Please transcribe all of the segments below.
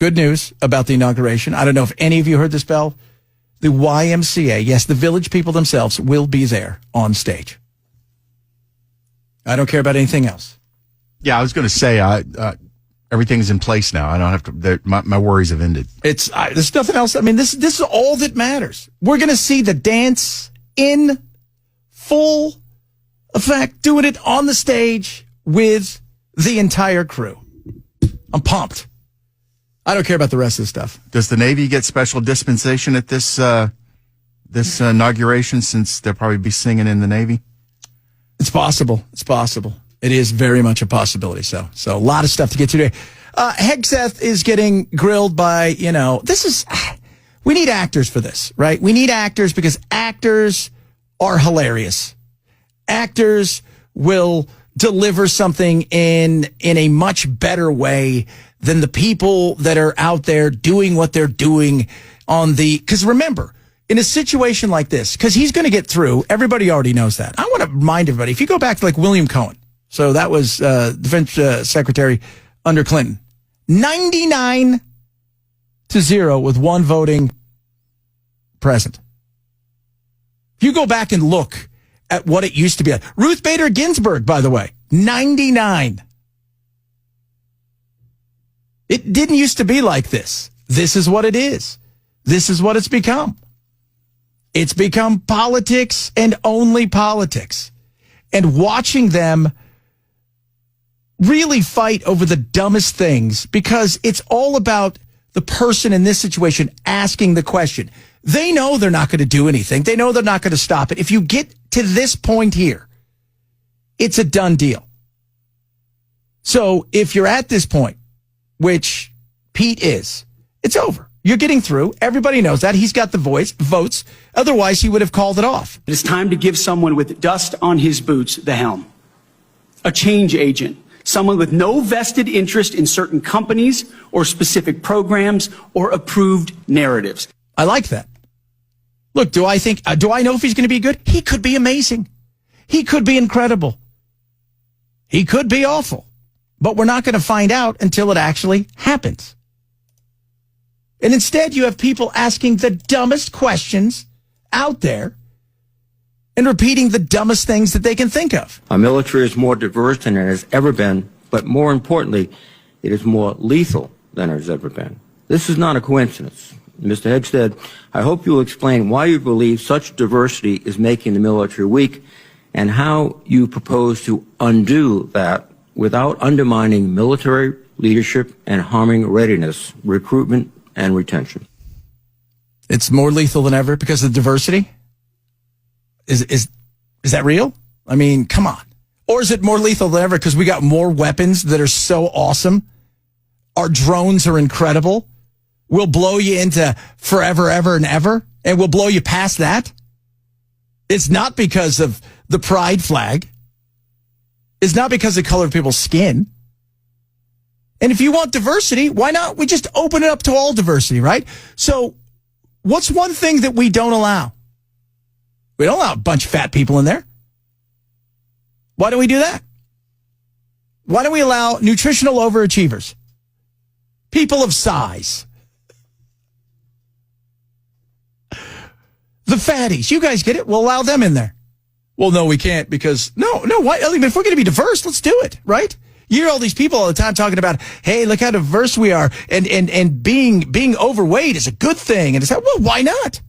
good news about the inauguration. I don't know if any of you heard this, Bell. The YMCA, yes, the village people themselves will be there on stage. I don't care about anything else. Yeah, I was going to say, everything's in place now. I don't have to, my worries have ended. There's nothing else. I mean, this is all that matters. We're going to see the dance in full effect, doing it on the stage with the entire crew. I'm pumped. I don't care about the rest of the stuff. Does the Navy get special dispensation at this inauguration, since they'll probably be singing in the Navy? It's possible. It's possible. It is very much a possibility. So a lot of stuff to get to today. Hegseth is getting grilled by, we need actors for this, right? We need actors because actors are hilarious. Actors will deliver something in a much better way than the people that are out there doing what they're doing because remember, in a situation like this, because he's going to get through, everybody already knows that. I want to remind everybody, if you go back to like William Cohen, so that was defense secretary under Clinton, 99-0 with one voting present. If you go back and look at what it used to be, Ruth Bader Ginsburg, by the way, 99. It didn't used to be like this. This is what it is. This is what it's become. It's become politics and only politics. And watching them really fight over the dumbest things, because it's all about the person in this situation asking the question. They know they're not going to do anything. They know they're not going to stop it. If you get to this point here, it's a done deal. So if you're at this point, which Pete is, it's over. You're getting through. Everybody knows that. He's got the votes. Otherwise, he would have called it off. It is time to give someone with dust on his boots the helm. A change agent. Someone with no vested interest in certain companies or specific programs or approved narratives. I like that. Look, do I know if he's going to be good? He could be amazing. He could be incredible. He could be awful. But we're not going to find out until it actually happens. And instead, you have people asking the dumbest questions out there and repeating the dumbest things that they can think of. Our military is more diverse than it has ever been, but more importantly, it is more lethal than it has ever been. This is not a coincidence. Mr. Hegseth, I hope you will explain why you believe such diversity is making the military weak and how you propose to undo that without undermining military leadership and harming readiness, recruitment, and retention. It's more lethal than ever because of diversity? Is that real? I mean, come on. Or is it more lethal than ever because we got more weapons that are so awesome? Our drones are incredible. We'll blow you into forever, ever, and ever, and we'll blow you past that. It's not because of the pride flag. It's not because of the color of people's skin. And if you want diversity, why not? We just open it up to all diversity, right? So what's one thing that we don't allow? We don't allow a bunch of fat people in there. Why do we do that? Why don't we allow nutritional overachievers? People of size. The fatties. You guys get it? We'll allow them in there. Well, no, we can't because, why? I mean, if we're going to be diverse, let's do it, right? You hear all these people all the time talking about, hey, look how diverse we are, and being overweight is a good thing. And it's like, well, why not?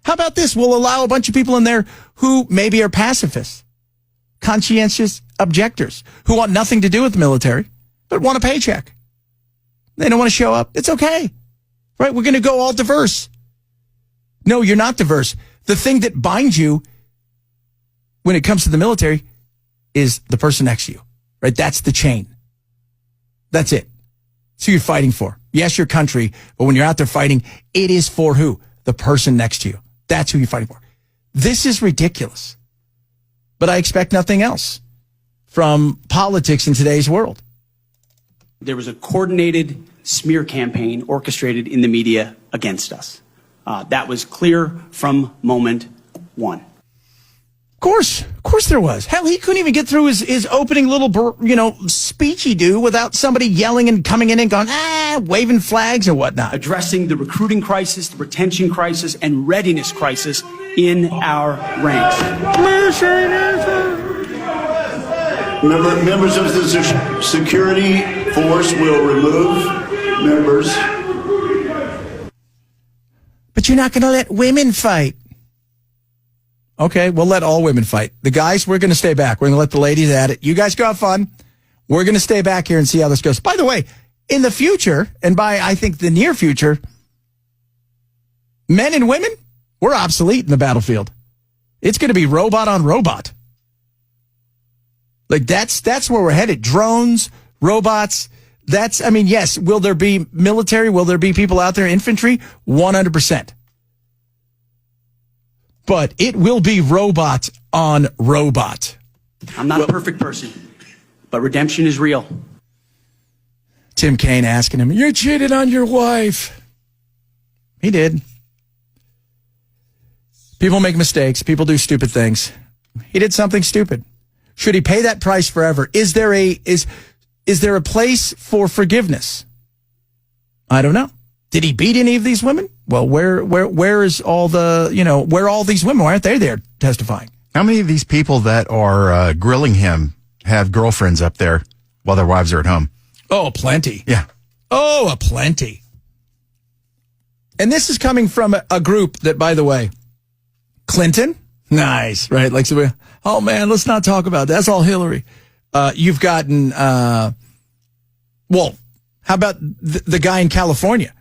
How about this? We'll allow a bunch of people in there who maybe are pacifists, conscientious objectors, who want nothing to do with the military, but want a paycheck. They don't want to show up. It's okay, right? We're going to go all diverse. No, you're not diverse. The thing that binds you when it comes to the military is the person next to you, right? That's the chain. That's it. It's who you're fighting for. Yes, your country, but when you're out there fighting, it is for who? The person next to you. That's who you're fighting for. This is ridiculous. But I expect nothing else from politics in today's world. There was a coordinated smear campaign orchestrated in the media against us. That was clear from moment one. Of course there was. Hell, he couldn't even get through his opening little, speech he do without somebody yelling and coming in and going, waving flags or whatnot. Addressing the recruiting crisis, the retention crisis, and readiness crisis in our ranks. Members of the security force will remove members. But you're not going to let women fight. Okay, we'll let all women fight. The guys, we're going to stay back. We're going to let the ladies at it. You guys go have fun. We're going to stay back here and see how this goes. By the way, in the future, and by, I think, the near future, men and women, we're obsolete in the battlefield. It's going to be robot on robot. Like, that's where we're headed. Drones, robots. Yes, will there be military? Will there be people out there, infantry? 100%. But it will be robot on robot. I'm not a perfect person, but redemption is real. Tim Kaine asking him, you cheated on your wife. He did. People make mistakes. People do stupid things. He did something stupid. Should he pay that price forever? Is there a place for forgiveness? I don't know. Did he beat any of these women? Well, where is all the, where are all these women? Why aren't they there testifying? How many of these people that are grilling him have girlfriends up there while their wives are at home? Oh, plenty. Yeah. Oh, plenty. And this is coming from a group that, by the way, Clinton? Nice, right? Like, oh man, let's not talk about that. That's all Hillary. You've gotten, how about the guy in California?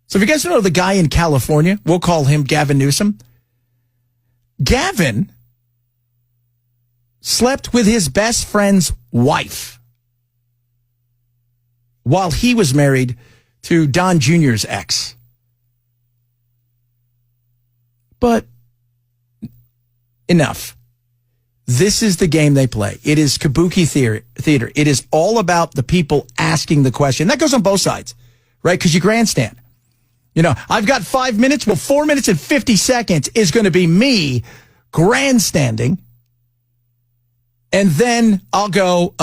So if you guys don't know the guy in California, we'll call him Gavin Newsom. Gavin slept with his best friend's wife while he was married to Don Jr.'s ex. But enough. This is the game they play. It is kabuki theater. It is all about the people asking the question. That goes on both sides, right? Because you grandstand. I've got 5 minutes. Well, 4 minutes and 50 seconds is going to be me grandstanding. And then I'll go,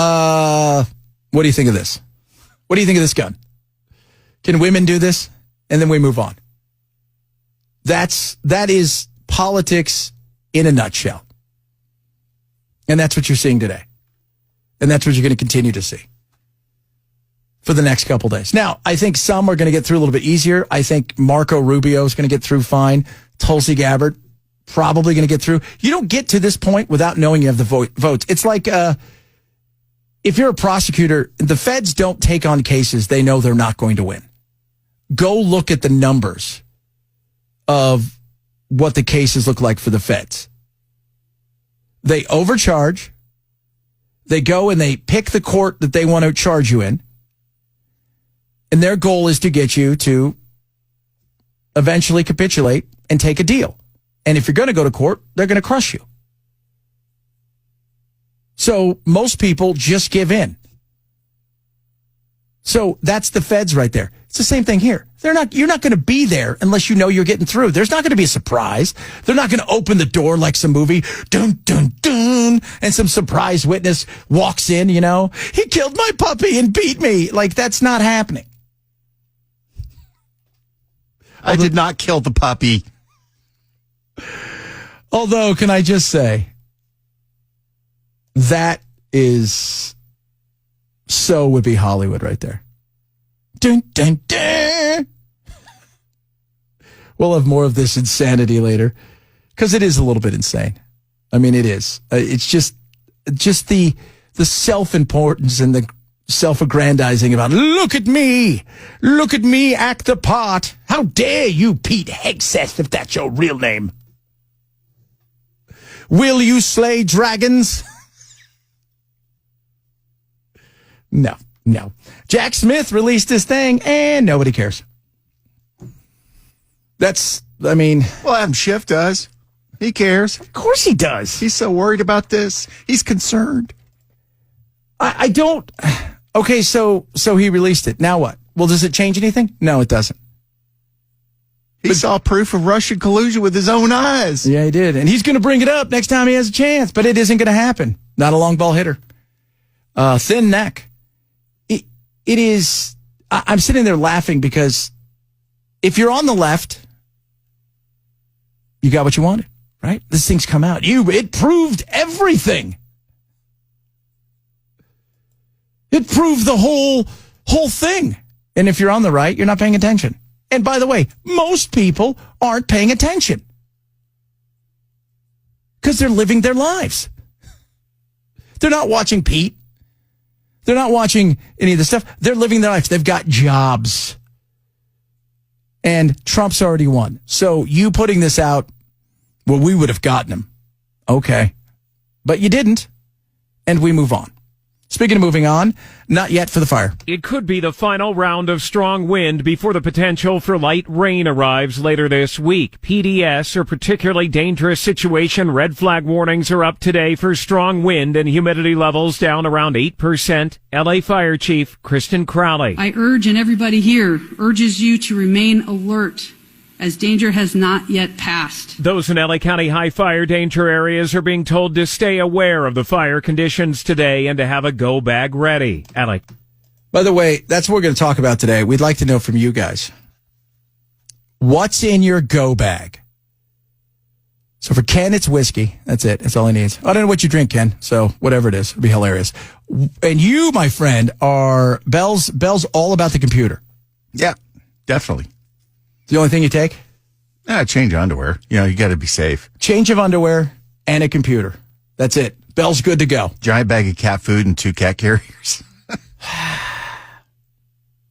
what do you think of this? What do you think of this gun? Can women do this? And then we move on. That is politics in a nutshell. And that's what you're seeing today. And that's what you're going to continue to see for the next couple days. Now, I think some are going to get through a little bit easier. I think Marco Rubio is going to get through fine. Tulsi Gabbard, probably going to get through. You don't get to this point without knowing you have the votes. It's like if you're a prosecutor, the feds don't take on cases they know they're not going to win. Go look at the numbers of what the cases look like for the feds. They overcharge. They go and they pick the court that they want to charge you in. And their goal is to get you to eventually capitulate and take a deal. And if you're going to go to court, they're going to crush you. So most people just give in. So that's the feds right there. It's the same thing here. You're not going to be there unless you know you're getting through. There's not going to be a surprise. They're not going to open the door like some movie, dun, dun, dun, and some surprise witness walks in, he killed my puppy and beat me. Like, that's not happening. I did not kill the puppy. Although, can I just say, that is so would be Hollywood right there. Dun, dun, dun. We'll have more of this insanity later because it is a little bit insane. I mean, it is. It's just the self-importance and the self-aggrandizing about, look at me, act the part. How dare you, Pete Hegseth, if that's your real name. Will you slay dragons? No. Jack Smith released this thing, and nobody cares. Well, Adam Schiff does. He cares. Of course he does. He's so worried about this. He's concerned. I don't. Okay, so he released it. Now what? Well, does it change anything? No, it doesn't. He saw proof of Russian collusion with his own eyes. Yeah, he did. And he's going to bring it up next time he has a chance, but it isn't going to happen. Not a long ball hitter. Thin neck. It is, I'm sitting there laughing because if you're on the left, you got what you wanted, right? This thing's come out. It proved everything. It proved the whole thing. And if you're on the right, you're not paying attention. And by the way, most people aren't paying attention because they're living their lives. They're not watching Pete. They're not watching any of the stuff. They're living their lives. They've got jobs. And Trump's already won. So you putting this out, well, we would have gotten him. Okay. But you didn't. And we move on. Speaking of moving on, not yet for the fire. It could be the final round of strong wind before the potential for light rain arrives later this week. PDS, or particularly dangerous situation, red flag warnings are up today for strong wind and humidity levels down around 8%. LA Fire Chief Kristen Crowley. I urge, and everybody here urges you to remain alert, as danger has not yet passed. Those in LA County high fire danger areas are being told to stay aware of the fire conditions today and to have a go bag ready. Alec. By the way, that's what we're going to talk about today. We'd like to know from you guys. What's in your go bag? So for Ken, it's whiskey. That's it. That's all he needs. I don't know what you drink, Ken. So whatever it is, it'll be hilarious. And you, my friend, are Bell's all about the computer. Yeah, definitely. The only thing you take? Change of underwear. You got to be safe. Change of underwear and a computer. That's it. Bell's good to go. Giant bag of cat food and 2 cat carriers.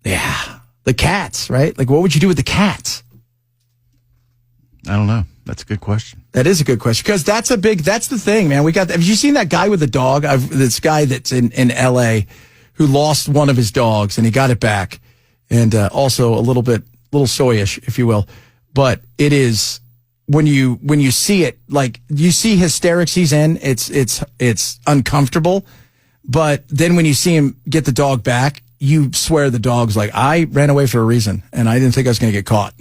Yeah. The cats, right? Like, what would you do with the cats? I don't know. That's a good question. That is a good question. Because that's the thing, man. Have you seen that guy with the dog? This guy that's in L.A. who lost one of his dogs and he got it back. And also a little soyish, if you will. But it is, when you see it, like, you see hysterics he's in, it's uncomfortable. But then when you see him get the dog back, you swear the dog's like, I ran away for a reason, and I didn't think I was going to get caught.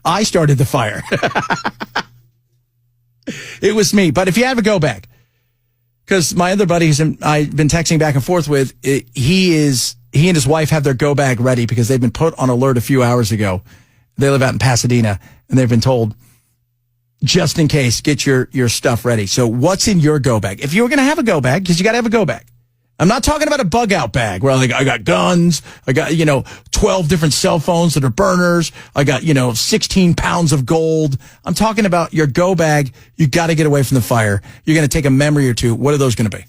I started the fire. It was me. But if you have a go bag, because my other buddy I've been texting back and forth with, he and his wife have their go bag ready because they've been put on alert a few hours ago. They live out in Pasadena, and they've been told, just in case, get your stuff ready. So what's in your go bag? If you were going to have a go bag, because you got to have a go bag. I'm not talking about a bug out bag where I got guns, I got, 12 different cell phones that are burners, I got, 16 pounds of gold. I'm talking about your go bag. You got to get away from the fire. You're going to take a memory or two. What are those going to be?